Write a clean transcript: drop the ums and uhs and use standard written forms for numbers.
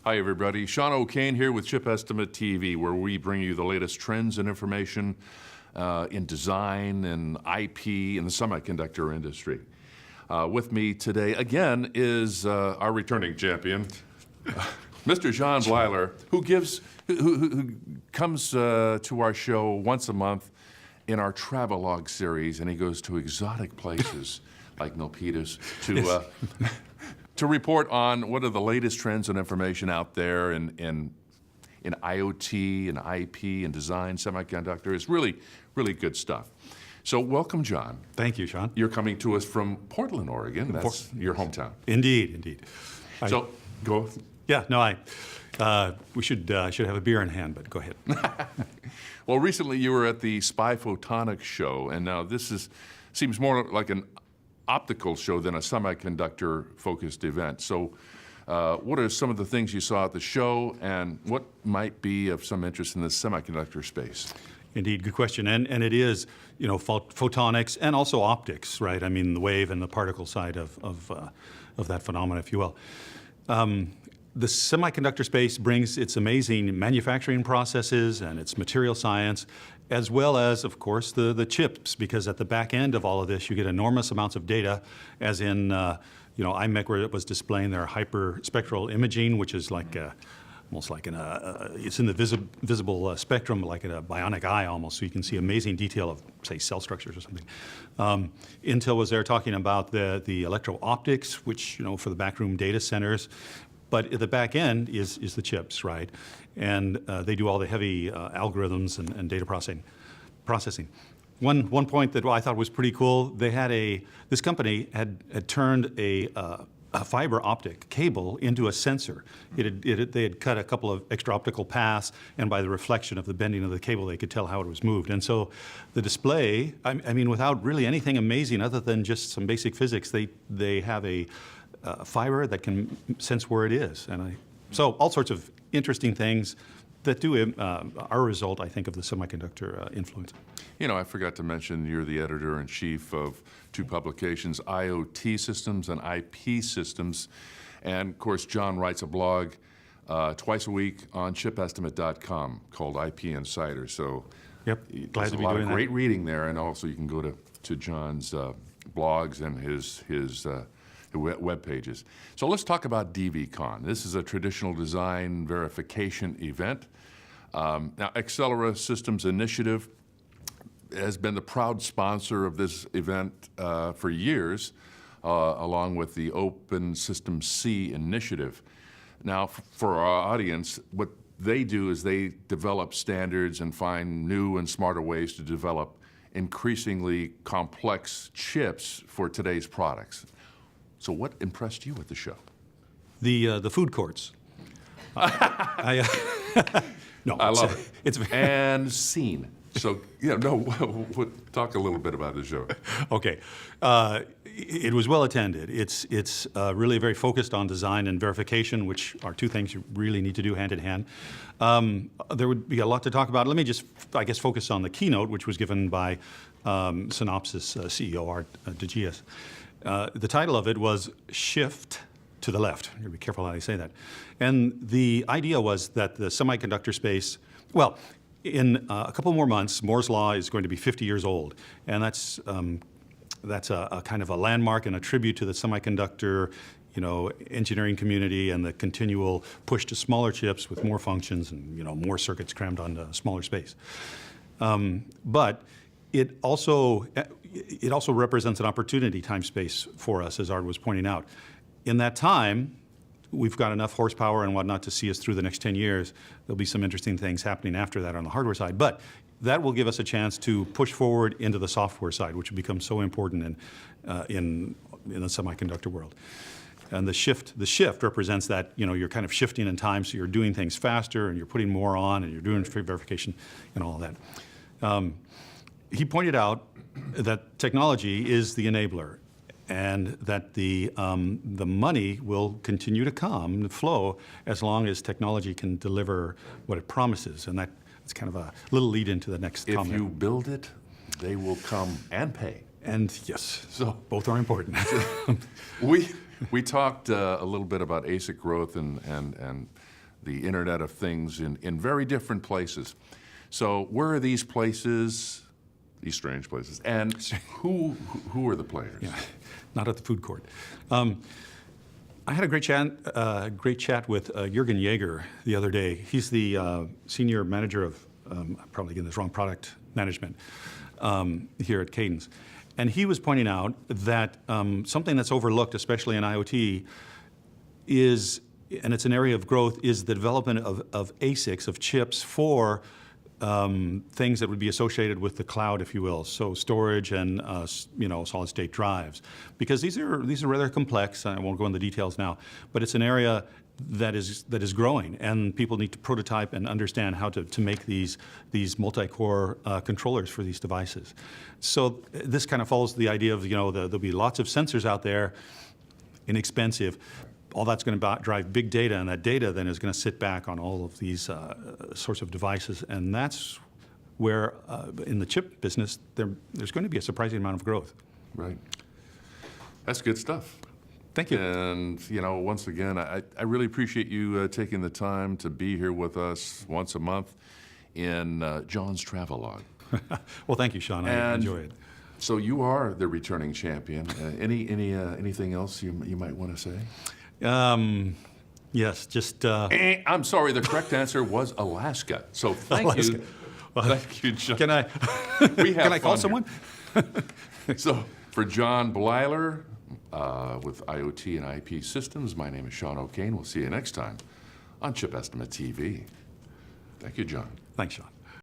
Hi, everybody. Sean O'Kane here with Chip Estimate TV, where we bring you the latest trends and information in design and IP in the semiconductor industry. With me today, again, is our returning champion, Mr. John Blyer, who comes to our show once a month in our Travelogue series, and he goes to exotic places like Milpitas to report on what are the latest trends and information out there in IoT and IP and design, semiconductor. It's really, really good stuff. So welcome, John. Thank you, Sean. You're coming to us from Portland, Oregon. That's your hometown. Indeed, indeed. So go. Yeah, no, we should have a beer in hand, but go ahead. Well, recently you were at the SPI Photonics show, and now this seems more like an optical show than a semiconductor-focused event. So what are some of the things you saw at the show, and what might be of some interest in the semiconductor space? Indeed, good question. And it is, photonics and also optics, right? I mean, the wave and the particle side of that phenomenon, if you will. The semiconductor space brings its amazing manufacturing processes and its material science, as well as, of course, the chips, because at the back end of all of this, you get enormous amounts of data, as in, IMEC, where it was displaying their hyperspectral imaging, which is like almost like it's in the visible spectrum, like in a bionic eye almost, so you can see amazing detail of, say, cell structures or something. Intel was there talking about the Electro-Optics, which, for the backroom data centers. But at the back end is the chips, right? And they do all the heavy algorithms and data processing. One point that I thought was pretty cool, they had this company had turned a fiber optic cable into a sensor. They had cut a couple of extra optical paths, and by the reflection of the bending of the cable, they could tell how it was moved. And so the display, I mean, without really anything amazing other than just some basic physics, they have a fiber that can sense where it is. And so all sorts of interesting things that do are a result, I think, of the semiconductor influence. I forgot to mention you're the editor-in-chief of two publications, IoT Systems and IP Systems. And, of course, John writes a blog twice a week on ChipEstimate.com called IP Insider. So yep, glad to be doing that. There's a lot of great reading there, and also you can go to John's blogs and his web pages. So let's talk about DVCon. This is a traditional design verification event. Now, Accelera Systems Initiative has been the proud sponsor of this event for years, along with the Open Systems C initiative. Now, for our audience, what they do is they develop standards and find new and smarter ways to develop increasingly complex chips for today's products. So what impressed you at the show? The food courts. No, I love it. It's and scene. So talk a little bit about the show. Okay, it was well attended. It's really very focused on design and verification, which are two things you really need to do hand in hand. There would be a lot to talk about. Let me just, I guess, focus on the keynote, which was given by Synopsys CEO Art DeGias. The title of it was Shift to the Left. You gotta be careful how you say that. And the idea was that the semiconductor space, well, in a couple more months, Moore's Law is going to be 50 years old. And that's a kind of a landmark and a tribute to the semiconductor engineering community and the continual push to smaller chips with more functions and more circuits crammed onto a smaller space. But it also represents an opportunity time-space for us, as Art was pointing out. In that time, we've got enough horsepower and whatnot to see us through the next 10 years. There'll be some interesting things happening after that on the hardware side. But that will give us a chance to push forward into the software side, which will become so important in the semiconductor world. And the shift represents that you're kind of shifting in time, so you're doing things faster and you're putting more on and you're doing verification and all that. He pointed out that technology is the enabler, and that the money will continue to come and flow as long as technology can deliver what it promises. And that's kind of a little lead into the next comment. If you build it, they will come and pay. And yes, so both are important. We talked a little bit about ASIC growth and the Internet of Things in very different places. So where are these places, these strange places, and who are the players? Yeah, not at the food court. I had a great chat with Jürgen Jaeger the other day. He's the senior manager of, I'm probably getting this wrong, product management here at Cadence. And he was pointing out that something that's overlooked, especially in IoT, is, and it's an area of growth, is the development of ASICs, of chips for things that would be associated with the cloud, if you will, so storage and solid-state drives, because these are rather complex. I won't go into the details now, but it's an area that is growing, and people need to prototype and understand how to make these multi-core controllers for these devices. So this kind of follows the idea of there'll be lots of sensors out there, inexpensive. All that's going to drive big data, and that data then is going to sit back on all of these sorts of devices, and that's where, in the chip business, there's going to be a surprising amount of growth. Right. That's good stuff. Thank you. And once again, I really appreciate you taking the time to be here with us once a month in John's Travelogue. Well, thank you, Sean. I enjoy it. So you are the returning champion. Anything else you might want to say? Yes, just... I'm sorry, the correct answer was Alaska. So thank you. Well, thank you, John. Can I, can I call someone? So for John Blyer with IoT and IP Systems, my name is Sean O'Kane. We'll see you next time on Chip Estimate TV. Thank you, John. Thanks, Sean.